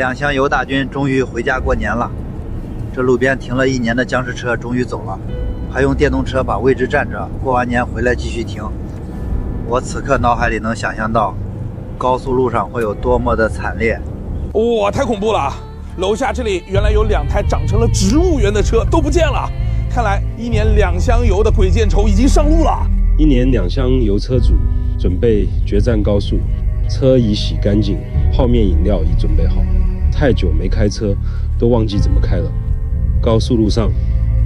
两厢油大军终于回家过年了。这路边停了1年的僵尸车终于走了，还用电动车把位置占着，过完年回来继续停。我此刻脑海里能想象到，高速路上会有多么的惨烈。哇，太恐怖了！楼下这里原来有2台长成了植物园的车都不见了，看来1年2箱油的鬼见愁已经上路了。1年2箱油车主准备决战高速，车已洗干净，泡面饮料已准备好。太久没开车，都忘记怎么开了。高速路上，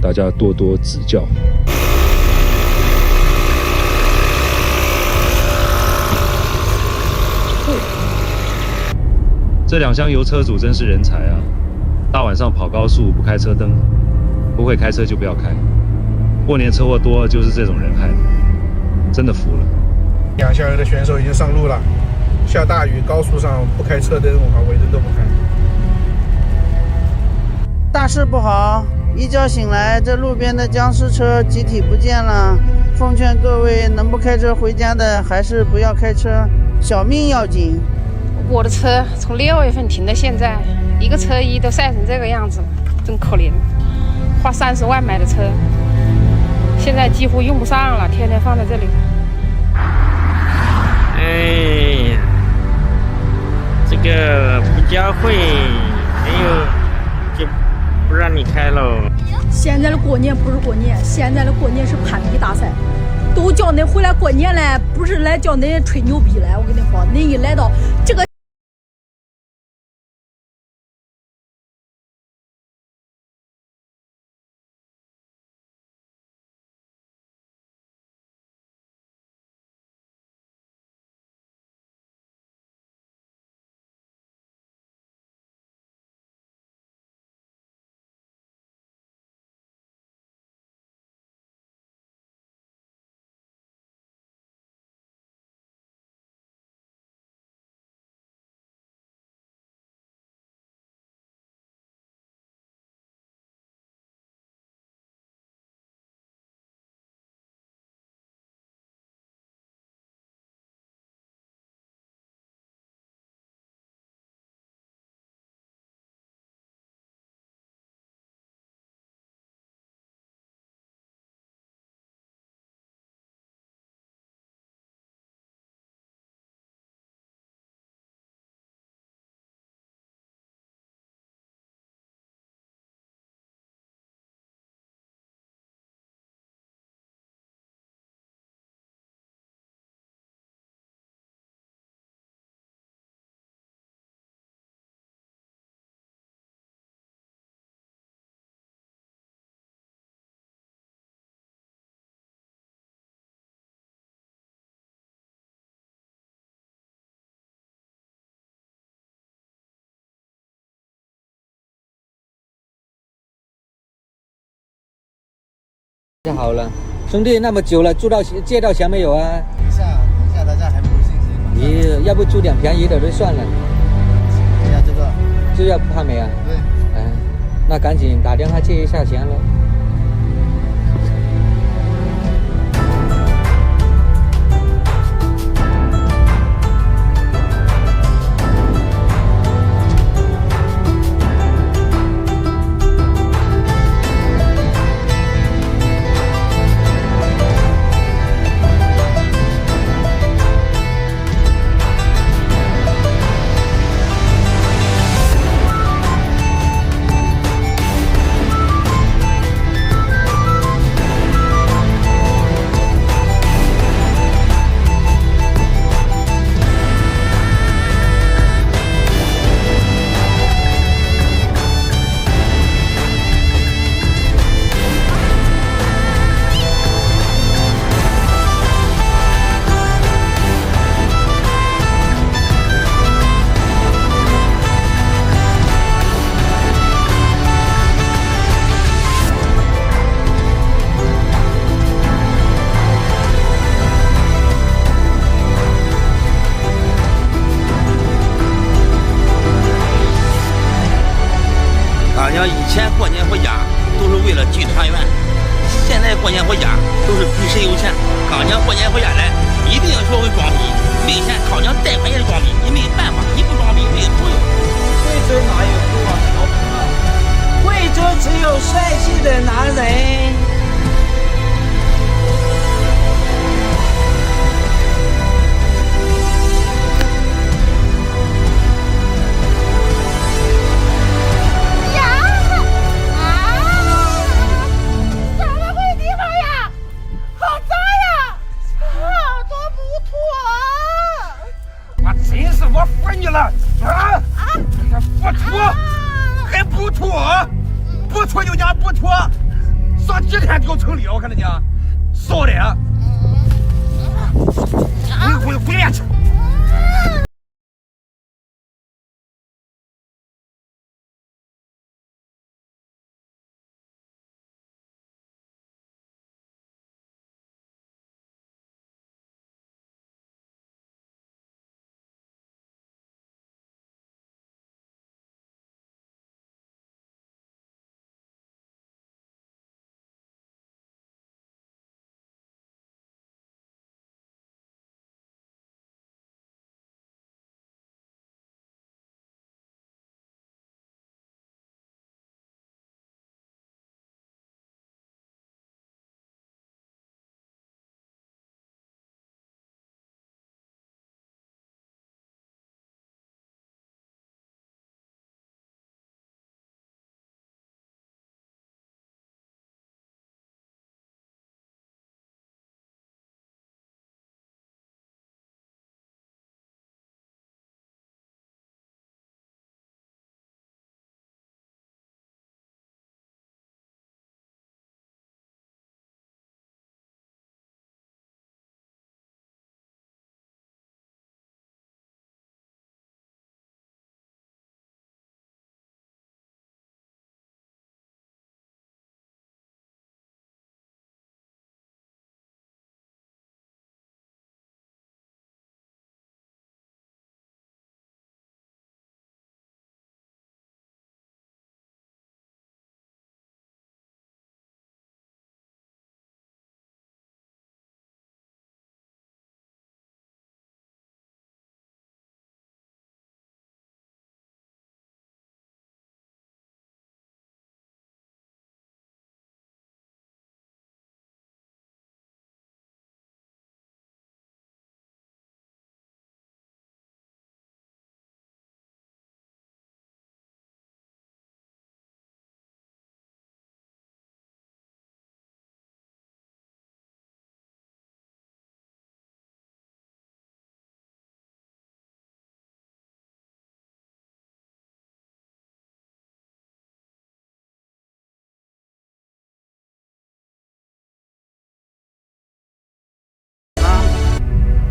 大家多多指教。这2箱油车主真是人才啊！大晚上跑高速不开车灯，不会开车就不要开。过年车祸多就是这种人害的，真的服了。2箱油的选手已经上路了，下大雨高速上不开车灯，尾灯都不开。大事不好！一觉醒来，这路边的僵尸车集体不见了。奉劝各位能不开车回家的，还是不要开车，小命要紧。我的车从6月份停到现在，一个车衣都晒成这个样子，真可怜。花30万买的车，现在几乎用不上了，天天放在这里。哎呀，这个不交会，没有就不让你开喽。现在的过年不是过年，现在的过年是攀比大赛，都叫恁回来过年来，不是来叫恁吹牛逼来。我跟你说，恁一来到这个。好了，兄弟，那么久了，借到钱没有啊？等一下，大家还没有信心嘛。你要不租点便宜的就算了。借下这个，就要帕梅啊？对。哎，那赶紧打电话借一下钱喽。以前过年回家都是为了聚团圆，现在过年回家都是比谁有钱。刚讲过年回家来，一定要学会装逼，没钱靠讲贷款也是装逼，你没办法，你不装逼没有朋友。所以说嘛。不出就讲不出，上几天就成了，我看着你，骚的，回院去。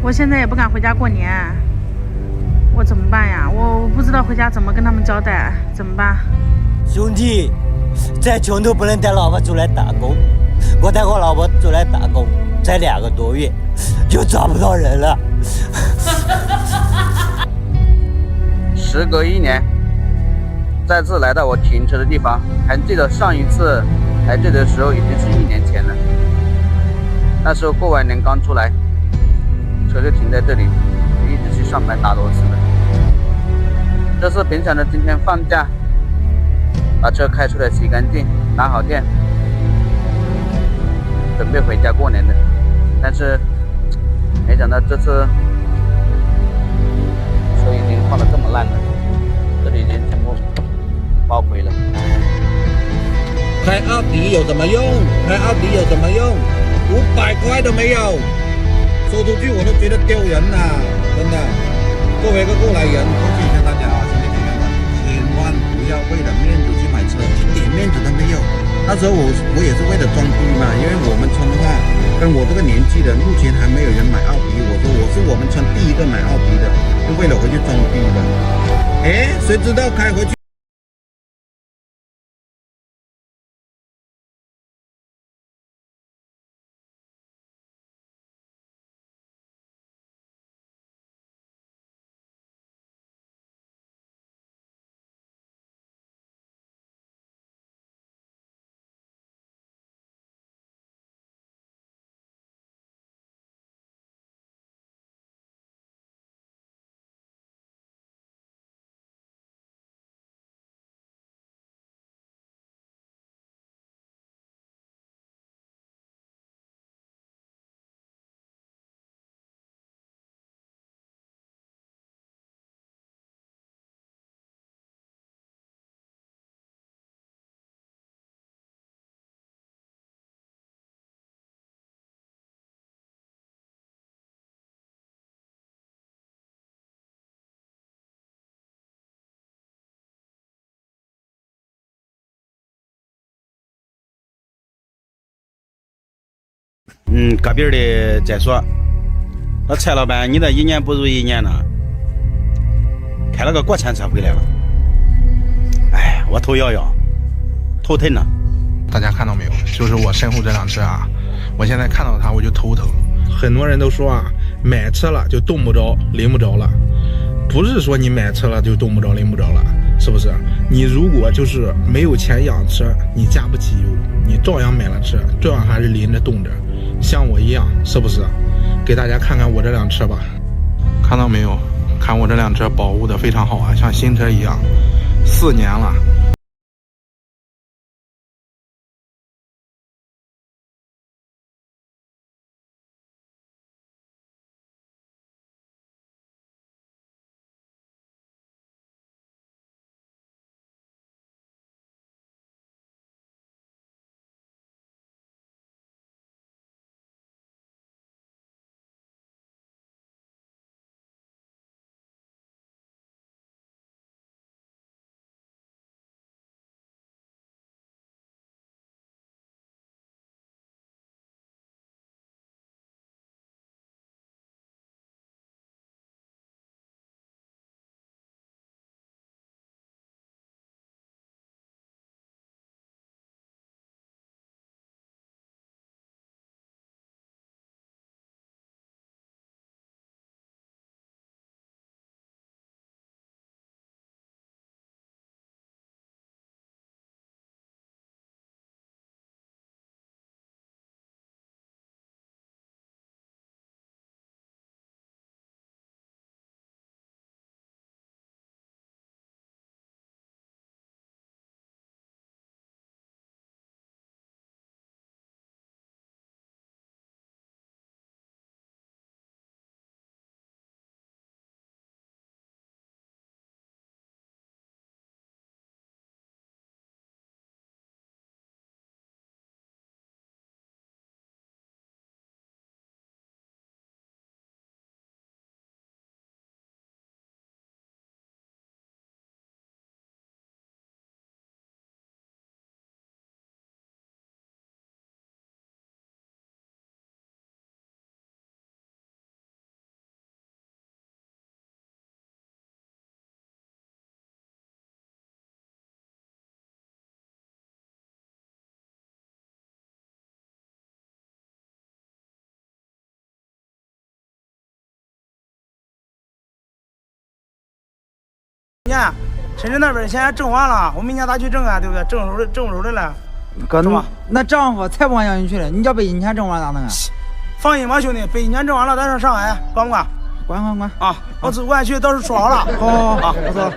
我现在也不敢回家过年，我怎么办呀？我不知道回家怎么跟他们交代，怎么办？兄弟，再穷都不能带老婆出来打工。我带我老婆出来打工，才2个多月，就找不到人了。时隔1年，再次来到我停车的地方，还记得上一次来这里的时候已经是1年前了。那时候过完年刚出来，车就停在这里，一直去上班打螺丝的。这次平常的今天放假，把车开出来洗干净，拿好电，准备回家过年的。但是没想到这次车已经放得这么烂了，这里已经全部爆灰了。开奥迪有什么用？开奥迪有什么用？500块都没有，说出去我都觉得丢人呐，真的。作为一个过来人，过去跟大家啊，兄弟姐妹们，千万不要为了面子去买车，一点面子都没有。那时候我也是为了装逼嘛，因为我们村的话，跟我这个年纪的，目前还没有人买奥迪。我说我是我们村第一个买奥迪的，就为了回去装逼的。哎，谁知道开回去。个别的再说。那蔡老板，你这一年不如一年呢，开了个国产车回来了。哎，我头摇摇，头疼呢。大家看到没有？就是我身后这辆车啊，我现在看到它我就头疼。很多人都说啊，买车了就动不着拎不着了，不是说你买车了就动不着拎不着了，是不是？你如果就是没有钱养车，你加不起油，你照样买了车，照样还是拎着动着，像我一样，是不是？给大家看看我这辆车吧，看到没有？看我这辆车保护的非常好啊，像新车一样，4年了。深圳那边现在挣完了，我明年咋去挣啊？对不对？挣不出来了。哥，那丈夫才不往上去了，你叫北京钱挣完咋弄啊？放心吧，兄弟，北京钱挣完了，咱上上海，管不管？管。啊，我去，到时候说好了。好，我走。